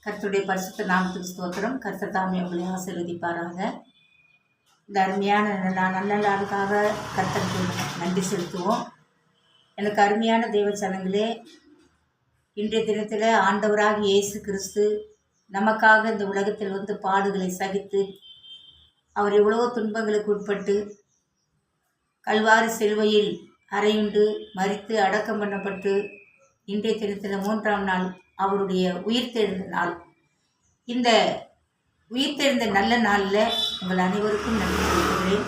கர்த்தருடைய பரிசுத்த நாமத்துக்கு ஸ்தோத்திரம். கர்த்தர் தாமே உங்களை ஆசீர்வதிப்பாராக. இந்த அருமையான நல்ல நாளுக்காக கர்த்தருக்கு நன்றி செலுத்துவோம். எனக்கு அருமையான தேவ சனங்களே, இன்றைய தினத்தில் ஆண்டவராக இயேசு கிறிஸ்து நமக்காக இந்த உலகத்தில் வந்து பாடுகளை சகித்து அவர் எவ்வளவோ துன்பங்களுக்கு உட்பட்டு கல்வாரி சிலுவையில் அறையுண்டு மரித்து அடக்கம் பண்ணப்பட்டு இன்றைய தினத்தில் 3ஆம் நாள் அவருடைய உயிர்த்தெழுந்த நாள். இந்த உயிர்த்தெழுந்த நல்ல நாளில் உங்கள் அனைவருக்கும் நன்றி சொல்கிறேன்.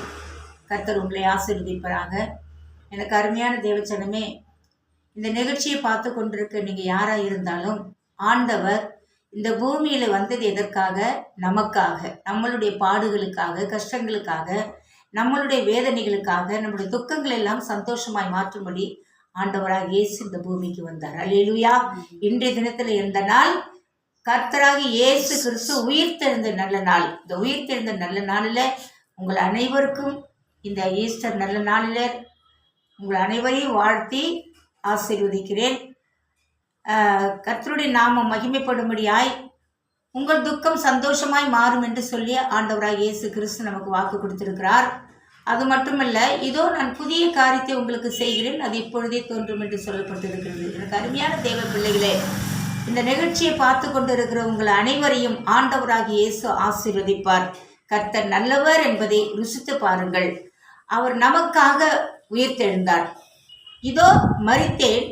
கர்த்தர் உங்களை ஆசீர்வதிப்பாராக. எனக்கு அருமையான தேவச்சனமே, இந்த நிகழ்ச்சியை பார்த்து கொண்டிருக்க நீங்கள் யாராக இருந்தாலும், ஆண்டவர் இந்த பூமியில் வந்தது எதற்காக? நமக்காக, நம்மளுடைய பாடுகளுக்காக, கஷ்டங்களுக்காக, நம்மளுடைய வேதனைகளுக்காக, நம்முடைய துக்கங்கள் எல்லாம் சந்தோஷமாய் மாற்றும்படி ஆண்டவராக இயேசு இந்த பூமிக்கு வந்தார். அல்லேலூயா. இன்றைய தினத்தில் இருந்த நாள் கர்த்தராக இயேசு கிறிஸ்து உயிர்த்தெழுந்த நல்ல நாள். இந்த உயிர்த்தெழுந்த நல்ல நாளில் உங்கள் அனைவருக்கும், இந்த ஈஸ்டர் நல்ல நாளில் உங்கள் அனைவரையும் வாழ்த்தி ஆசீர்வதிக்கிறேன். கர்த்தருடைய நாமம் மகிமைப்படும்படியாய் உங்கள் துக்கம் சந்தோஷமாய் மாறும் என்று சொல்லி ஆண்டவராக இயேசு கிறிஸ்து நமக்கு வாக்கு கொடுத்திருக்கிறார். அது மட்டுமல்ல, இதோ நான் புதிய காரியத்தை உங்களுக்கு செய்கிறேன், அது இப்பொழுதே தோன்றும் என்று சொல்லப்பட்டிருக்கிறது. எனக்கு அருமையான தேவ பிள்ளைகளே, இந்த நிகழ்ச்சியை பார்த்து கொண்டு இருக்கிற உங்கள் அனைவரையும் ஆண்டவராக இயேசு ஆசீர்வதிப்பார். கர்த்தர் நல்லவர் என்பதை ருசித்து பாருங்கள். அவர் நமக்காக உயிர்த்தெழுந்தார். இதோ மரித்தேன்,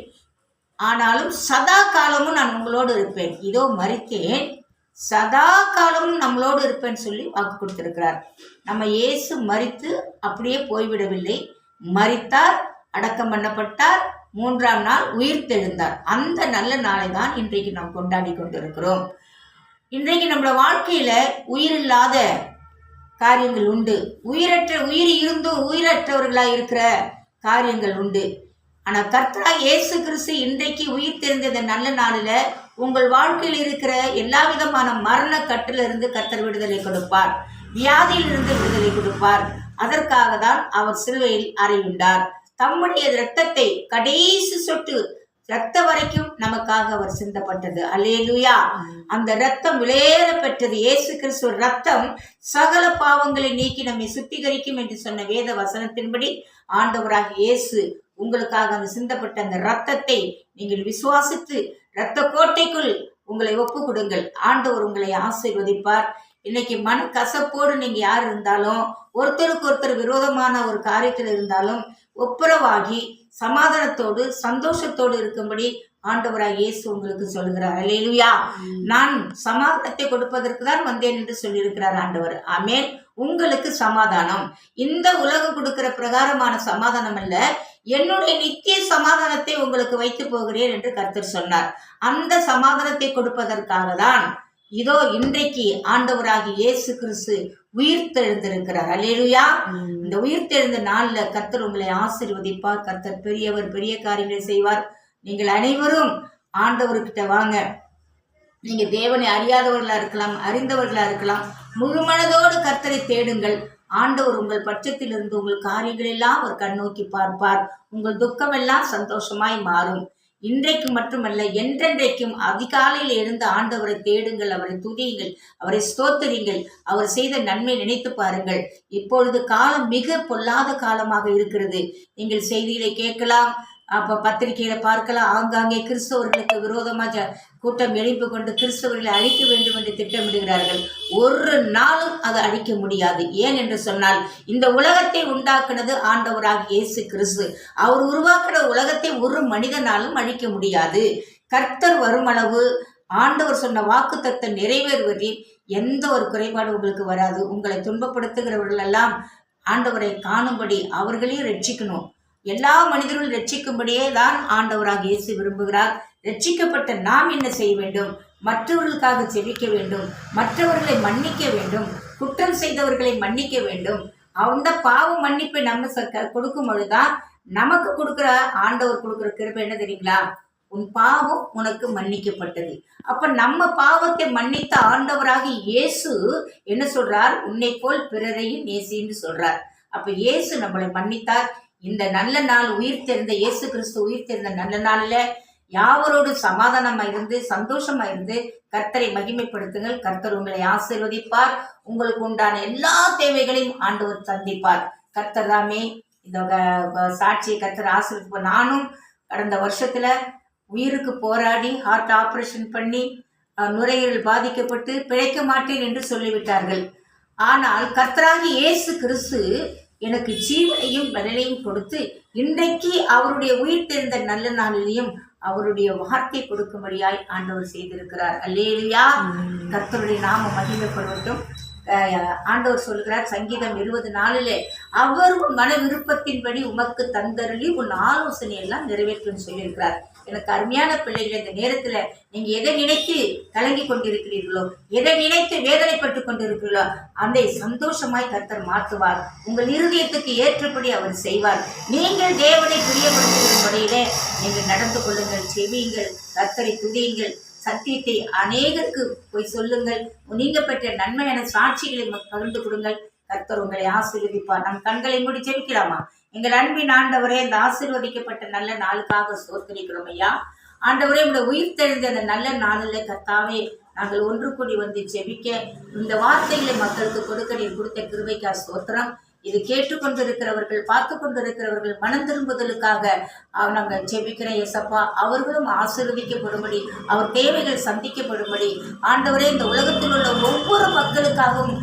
ஆனாலும் சதா காலமும் நான் உங்களோடு இருப்பேன். இதோ மரித்தேன், சதா காலமும் நம்மளோடு இருப்பேன்னு சொல்லி வாக்கு கொடுத்திருக்கிறார். நம்ம இயேசு மரித்து அப்படியே போய்விடவில்லை. மரித்தார், அடக்கம் பண்ணப்பட்டார், 3ஆம் நாள் உயிர்த்தெழுந்தார். அந்த நல்ல நாளை தான் இன்றைக்கு நாம் கொண்டாடி கொண்டிருக்கிறோம். இன்றைக்கு நம்மளோட வாழ்க்கையில உயிரில்லாத காரியங்கள் உண்டு. உயிர் இருந்தும் உயிரற்றவர்களாக இருக்கிற காரியங்கள் உண்டு. ஆனால் கர்த்தராகிய இயேசு கிறிஸ்து இன்றைக்கு உயிர் தெரிந்த நல்ல நாளில் உங்கள் வாழ்க்கையில் இருக்கிற எல்லா விதமான மரண கட்டிலிருந்து கர்த்தர் விடுதலை கொடுப்பார். வியாதியிலிருந்து விடுதலை கொடுப்பார். அதற்காக தான் அவர் சிலுவையில் அறையுண்டார். தம்முடைய இரத்தத்தை கடைசி சொட்டு இரத்த வரைக்கும் நமக்காக அவர் சிந்தப்பட்டது. அல்லேலூயா. அந்த இரத்தம் விலையேற பெற்றது. இயேசு கிறிஸ்து ரத்தம் சகல பாவங்களை நீக்கி நம்மை சுத்திகரிக்கும் என்று சொன்ன வேத வசனத்தின்படி ஆண்டவராக இயேசு உங்களுக்காக அந்த சிந்தப்பட்ட அந்த ரத்தத்தை நீங்கள் விசுவாசித்து இரத்த கோட்டைக்குள் உங்களை ஒப்பு கொடுங்கள். ஆண்டவர் உங்களை ஆசீர்வதிப்பார். இன்னைக்கு மன கசப்போடு நீங்க யார் இருந்தாலும், ஒருத்தருக்கு ஒருத்தர் விரோதமான ஒரு காரியத்தில் இருந்தாலும் ஒப்புரவாகி சமாதானத்தோடு சந்தோஷத்தோடு இருக்கும்படி ஆண்டவராக இயேசு உங்களுக்கு சொல்கிறார். அல்லேலூயா. நான் சமாதானத்தை கொடுப்பதற்கு தான் வந்தேன் என்று சொல்லியிருக்கிறார் ஆண்டவர். ஆமென். உங்களுக்கு சமாதானம், இந்த உலகம் கொடுக்கிற பிரகாரமான சமாதானம் அல்ல, என்னுடைய நித்திய சமாதானத்தை உங்களுக்கு வைத்து போகிறேன் என்று கர்த்தர் சொன்னார். அந்த சமாதானத்தை கொடுப்பதற்காக தான் இதோ இன்றைக்கு ஆண்டவராகி இயேசு கிறிஸ்து உயிர்த்தெழுந்திருக்கிறார். அல்லேலூயா. இந்த உயிர்த்தெழுந்த நாள்ல கர்த்தர் உங்களை ஆசீர்வதிப்பார். கர்த்தர் பெரியவர், பெரிய காரியங்களை செய்வார். நீங்கள் அனைவரும் ஆண்டவர்கிட்ட வாங்க. நீங்க தேவனை அறியாதவர்களா இருக்கலாம், அறிந்தவர்களா இருக்கலாம். முழு மனதோடு கர்த்தரை தேடுங்கள். ஆண்டவர் உங்கள் பட்சத்தில் இருந்து உங்கள் காரியங்கள் எல்லாம் அவர் கண்ணோக்கி பார்ப்பார். உங்கள் துக்கம் எல்லாம் சந்தோஷமாய் மாறும். இன்றைக்கு மட்டுமல்ல, என்றென்றைக்கும் அதிகாலையில் எழுந்து ஆண்டவரை தேடுங்கள், அவரை துதியுங்கள், அவரை ஸ்தோத்திரிங்கள், அவர் செய்த நன்மை நினைத்து பாருங்கள். இப்பொழுது காலம் மிக பொல்லாத காலமாக இருக்கிறது. நீங்கள் செய்திகளை கேட்கலாம், அப்போ பத்திரிகையில பார்க்கலாம். ஆங்காங்கே கிறிஸ்தவர்களுக்கு விரோதமாக கூட்டம் எழுப்பு கொண்டு கிறிஸ்தவர்களை அழிக்க வேண்டும் என்று திட்டமிடுகிறார்கள். ஒரு நாளும் அதை அழிக்க முடியாது. ஏன் என்று சொன்னால், இந்த உலகத்தை உண்டாக்குனது ஆண்டவராக இயேசு கிறிஸ்து. அவர் உருவாக்கின உலகத்தை ஒரு மனிதனாலும் அழிக்க முடியாது. கர்த்தர் வருமளவு ஆண்டவர் சொன்ன வாக்குத்தத்தத்தை நிறைவேறுவதில் எந்த ஒரு குறைபாடு உங்களுக்கு வராது. உங்களை துன்பப்படுத்துகிறவர்கள் எல்லாம் ஆண்டவரை காணும்படி அவர்களையும் ரட்சிக்கணும். எல்லா மனிதர்களும் ரட்சிக்கும்படியே தான் ஆண்டவராக இயேசு விரும்புகிறார். ரட்சிக்கப்பட்ட நாம் என்ன செய்ய வேண்டும்? மற்றவர்களுக்காக ஜெபிக்க வேண்டும், மற்றவர்களை மன்னிக்க வேண்டும், குற்றம் செய்தவர்களை மன்னிக்க வேண்டும். அந்த பாவ மன்னிப்பை நம்ம கொடுக்கும் பொழுதுதான் நமக்கு கொடுக்குற ஆண்டவர் கொடுக்குற கிருபை என்ன தெரியுங்களா? உன் பாவம் உனக்கு மன்னிக்கப்பட்டது. அப்ப நம்ம பாவத்தை மன்னித்த ஆண்டவராக இயேசு என்ன சொல்றார்? உன்னை போல் பிறரையும் நேசின்னு சொல்றார். அப்ப இயேசு நம்மளை மன்னித்தார். இந்த நல்ல நாள், உயிர் தெரிந்த இயேசு கிறிஸ்து உயிர் தெரிந்த நல்ல நாள்ல யாவரோடு சமாதானமா இருந்து சந்தோஷமா இருந்து கர்த்தரை மகிமைப்படுத்துங்கள். கர்த்தர் உங்களை ஆசீர்வதிப்பார். உங்களுக்கு உண்டான எல்லா தேவைகளையும் ஆண்டவர் சந்திப்பார். கர்த்தர் தாமே இந்த சாட்சியை கர்த்தர் ஆசீர்வதிப்பார். நானும் கடந்த வருஷத்துல உயிருக்கு போராடி ஹார்ட் ஆப்ரேஷன் பண்ணி நுரையீரல் பாதிக்கப்பட்டு பிழைக்க மாட்டேன் என்று சொல்லிவிட்டார்கள். ஆனால் கர்த்தராகி இயேசு கிறிஸ்து எனக்கு ஜீவனையும் பலனையும் கொடுத்து இன்றைக்கு அவருடைய உயிர் தெரிந்த நல்ல நாளிலையும் அவருடைய வார்த்தை கொடுக்கும்படியாய் ஆண்டவர் செய்திருக்கிறார். அல்லேலூயா. கர்த்தருடைய நாம மகிமைப்படட்டும். ஆண்டவர் சொல்கிறார் சங்கீதம் 20:4 அவர் உன் மன விருப்பத்தின்படி உமக்கு தந்தருளி உன் ஆலோசனை எல்லாம் நிறைவேற்றும் சொல்லியிருக்கிறார். எனக்கு அருமையான பிள்ளைகள், இந்த நேரத்துல நீங்க எதை நினைத்து கலங்கி கொண்டிருக்கிறீர்களோ, எதை நினைத்து வேதனைப்பட்டு கொண்டிருக்கிறீர்களோ அந்த சந்தோஷமாய் கர்த்தர் மாற்றுவார். உங்கள் இருதயத்துக்கு ஏற்றபடி அவர் செய்வார். நீங்கள் தேவனை பிரியப்படுத்துகிற முறையிலே நீங்கள் நடந்து கொள்ளுங்கள், செவியுங்கள், கர்த்தரை துதியுங்கள், சத்தியத்தை அநேகருக்கு போய் சொல்லுங்கள். நீங்க பெற்ற நன்மையான சாட்சிகளை பகிர்ந்து கொடுங்கள். கர்த்தர் உங்களை ஆசீர்வதிப்பார். நம் கண்களை மூடி ஜெபிக்கலாமா? எங்கள் அன்பின் ஆண்டவரே, இந்த ஆசீர்வதிக்கப்பட்ட நல்ல நாளுக்காக ஸ்தோத்திரிக்கிறோம் ஐயா. ஆண்டவரே, உடைய உயிர் தெரிந்த அந்த நல்ல நாளில் கர்த்தாவே நாங்கள் ஒன்று கூடி வந்து ஜெபிக்க இந்த வார்த்தைகளை மக்களுக்கு கொடுக்க நீர் கொடுத்த கிருபைக்கா ஸ்தோத்திரம். இது கேட்டுக்கொண்டிருக்கிறவர்கள், பார்த்து கொண்டிருக்கிறவர்கள் மனம் திரும்புதலுக்காக நாங்கள் ஜெபிக்கிறேன் ஏசப்பா. அவர்களும் ஆசீர்வதிக்கப்படும்படி, அவர் தேவைகள் சந்திக்கப்படும்படி ஆண்டவரே, இந்த உலகத்தில் உள்ள ஒவ்வொரு மக்களுக்காகவும்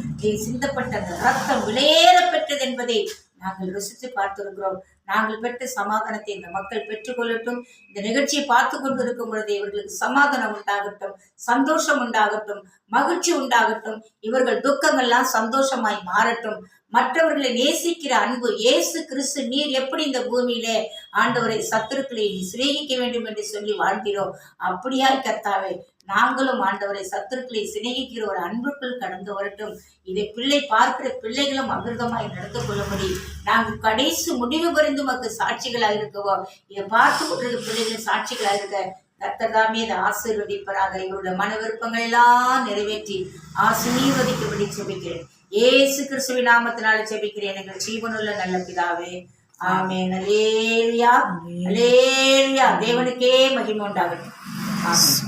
சிந்தப்பட்ட அந்த ரத்தம் விலையேற பெற்றது என்பதை நாங்கள் ருசித்து பார்த்திருக்கிறோம். நாங்கள் பெற்ற சமாதானத்தை இந்த மக்கள் பெற்றுக்கொள்ளட்டும். இந்த நிகழ்ச்சியை பார்த்து கொண்டு இருக்கும் பொழுது இவர்களுக்கு சமாதானம் உண்டாகட்டும், சந்தோஷம் உண்டாகட்டும், மகிழ்ச்சி உண்டாகட்டும். இவர்கள் துக்கங்கள்லாம் சந்தோஷமாய் மாறட்டும். மற்றவர்களை நேசிக்கிற அன்பு இயேசு கிறிஸ்து நீர் எப்படி இந்த பூமியிலே ஆண்டவரை சத்துருக்களை சிநேகிக்க வேண்டும் என்று சொல்லி வாழ்கிறோம், அப்படியாய் கர்த்தாவே நாங்களும் ஆண்டவரை சத்துருக்களை சிநேகிக்கிற ஒரு அன்புக்குள் கடந்து வரட்டும். இதை பார்க்கிற பிள்ளைகளும் அமிர்தமாய் நடந்து கொள்ளும்படி நாங்கள் கடைசி முடிவு புரிந்து மக்கள் சாட்சிகளாக இருக்கவோ, இதை பார்த்து கொண்டிருக்க பிள்ளைகள் சாட்சிகளாக இருக்க கர்த்தர்தாமே இதை ஆசீர்வதிப்பராக. இவருடைய மன விருப்பங்கள் எல்லாம் நிறைவேற்றி ஆசீர்வதிக்கும்படி ஜெபிக்கிறேன். இயேசு கிறிஸ்துவின் நாமத்தினால ஜெபிக்கிறேன் எங்கள் ஜீவனுள்ள நல்ல பிதாவே, ஆமென். அல்லேலூயா, அல்லேலூயா. தேவனுக்கே மகிமை உண்டாகட்டும். ஆமென்.